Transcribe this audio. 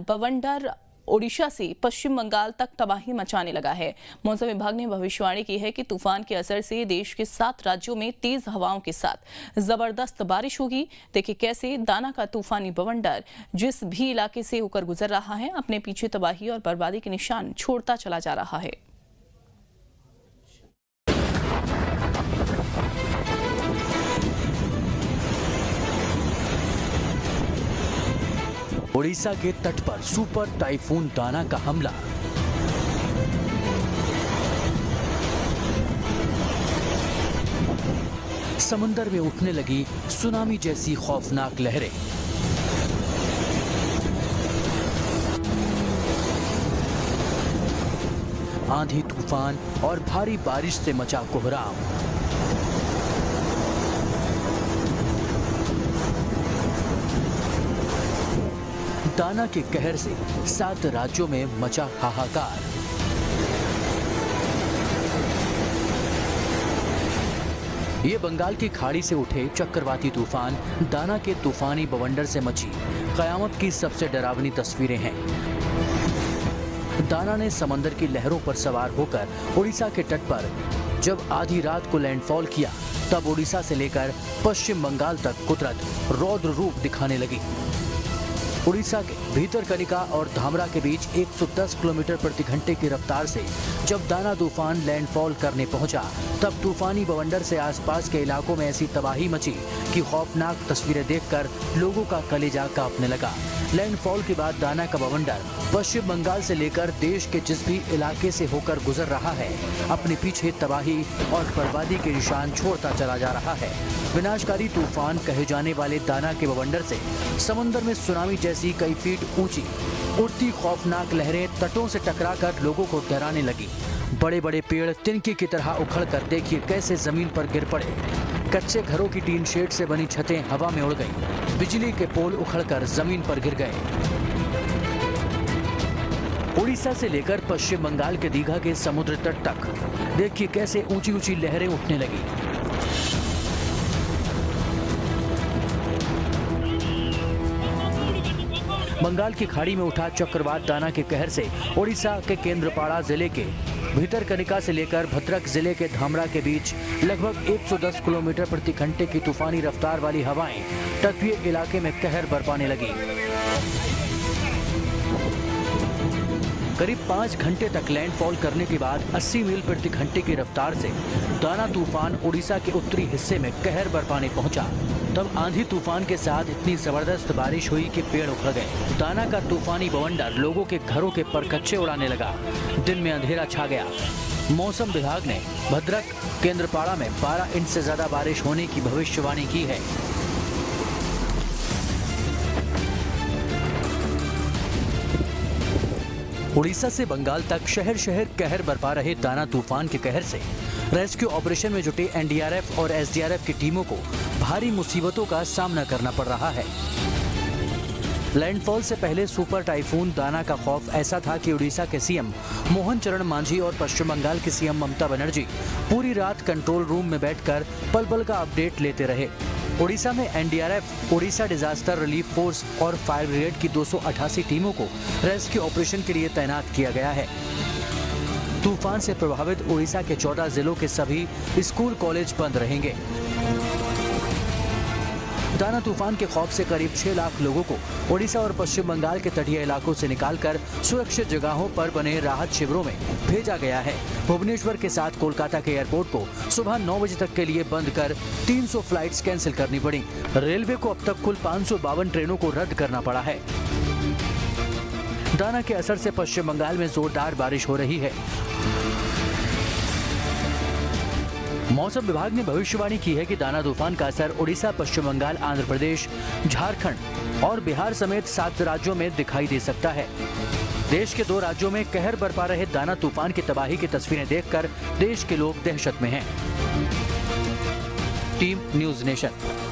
तूफान बवंडर ओडिशा से पश्चिम बंगाल तक तबाही मचाने लगा है। मौसम विभाग ने भविष्यवाणी की है कि तूफान के असर से देश के 7 राज्यों में तेज हवाओं के साथ जबरदस्त बारिश होगी। देखिए कैसे दाना का तूफानी बवंडर जिस भी इलाके से होकर गुजर रहा है, अपने पीछे तबाही और बर्बादी के निशान छोड़ता चला जा रहा है। ओडिशा के तट पर सुपर टाइफून दाना का हमला। समंदर में उठने लगी सुनामी जैसी खौफनाक लहरें। आंधी तूफान और भारी बारिश से मचा कोहराम। दाना के कहर से 7 राज्यों में मचा हाहाकार। ये बंगाल की खाड़ी से उठे चक्रवाती तूफान दाना के तूफानी बवंडर से मची कयामत की सबसे डरावनी तस्वीरें हैं। दाना ने समंदर की लहरों पर सवार होकर उड़ीसा के तट पर जब आधी रात को लैंडफॉल किया, तब उड़ीसा से लेकर पश्चिम बंगाल तक कुदरत रौद्र रूप दिखाने लगी। उड़ीसा के भीतरकनिका और धामरा के बीच 110 किलोमीटर प्रति घंटे की रफ्तार से जब दाना तूफान लैंडफॉल करने पहुंचा, तब तूफानी बवंडर से आसपास के इलाकों में ऐसी तबाही मची कि खौफनाक तस्वीरें देखकर लोगों का कलेजा कांपने लगा। लैंडफॉल के बाद दाना का बवंडर पश्चिम बंगाल से लेकर देश के जिस भी इलाके से होकर गुजर रहा है, अपने पीछे तबाही और बर्बादी के निशान छोड़ता चला जा रहा है। विनाशकारी तूफान कहे जाने वाले दाना के बवंडर से समंदर में सुनामी जैसी कई फीट ऊंची उड़ती खौफनाक लहरें तटों से टकराकर लोगों को डराने लगी। बड़े बड़े पेड़ तिनके की तरह उखड़कर देखिए कैसे जमीन पर गिर पड़े। कच्चे घरों की टीन शेड से बनी छतें हवा में उड़ गईं। बिजली के पोल उखड़कर जमीन पर गिर गए। उड़ीसा से लेकर पश्चिम बंगाल के दीघा के समुद्र तट तक देखिए कैसे ऊंची ऊंची लहरें उठने लगी। बंगाल की खाड़ी में उठा चक्रवात दाना के कहर से ओडिशा के केंद्रपाड़ा जिले के भीतरकनिका से लेकर भद्रक जिले के धामरा के बीच लगभग 110 किलोमीटर प्रति घंटे की तूफानी रफ्तार वाली हवाएं तटीय इलाके में कहर बरपाने लगी। करीब 5 घंटे तक लैंडफॉल करने के बाद 80 मील प्रति घंटे की रफ्तार से दाना तूफान उड़ीसा के उत्तरी हिस्से में कहर बरपाने पहुंचा। तब आंधी तूफान के साथ इतनी जबरदस्त बारिश हुई कि पेड़ उखड़ गए। दाना का तूफानी बवंडर लोगों के घरों के परकच्चे उड़ाने लगा। दिन में अंधेरा छा गया। मौसम विभाग ने भद्रक केंद्रपाड़ा में 12 इंच से ज्यादा बारिश होने की भविष्यवाणी की है। उड़ीसा से बंगाल तक शहर शहर कहर बरपा रहे दाना तूफान के कहर से रेस्क्यू ऑपरेशन में जुटे एनडीआरएफ और एसडीआरएफ की टीमों को भारी मुसीबतों का सामना करना पड़ रहा है। लैंडफॉल से पहले सुपर टाइफून दाना का खौफ ऐसा था कि उड़ीसा के सीएम मोहन चरण मांझी और पश्चिम बंगाल की सीएम ममता बनर्जी पूरी रात कंट्रोल रूम में बैठकर पल पल का अपडेट लेते रहे। उड़ीसा में NDRF, Orissa disaster relief force और फायर ब्रिगेड की 288 टीमों को रेस्क्यू ऑपरेशन के लिए तैनात किया गया है। तूफान से प्रभावित उड़ीसा के 14 जिलों के सभी स्कूल कॉलेज बंद रहेंगे। दाना तूफान के खौफ से करीब 6 लाख लोगों को ओडिशा और पश्चिम बंगाल के तटीय इलाकों से निकालकर सुरक्षित जगहों पर बने राहत शिविरों में भेजा गया है। भुवनेश्वर के साथ कोलकाता के एयरपोर्ट को सुबह 9 बजे तक के लिए बंद कर 300 फ्लाइट्स कैंसिल करनी पड़ी। रेलवे को अब तक कुल 552 ट्रेनों को रद्द करना पड़ा है। दाना के असर से पश्चिम बंगाल में जोरदार बारिश हो रही है। मौसम विभाग ने भविष्यवाणी की है कि दाना तूफान का असर उड़ीसा, पश्चिम बंगाल, आंध्र प्रदेश, झारखंड और बिहार समेत 7 राज्यों में दिखाई दे सकता है। देश के 2 राज्यों में कहर बरपा रहे दाना तूफान की तबाही की तस्वीरें देखकर देश के लोग दहशत में हैं। Team news nation.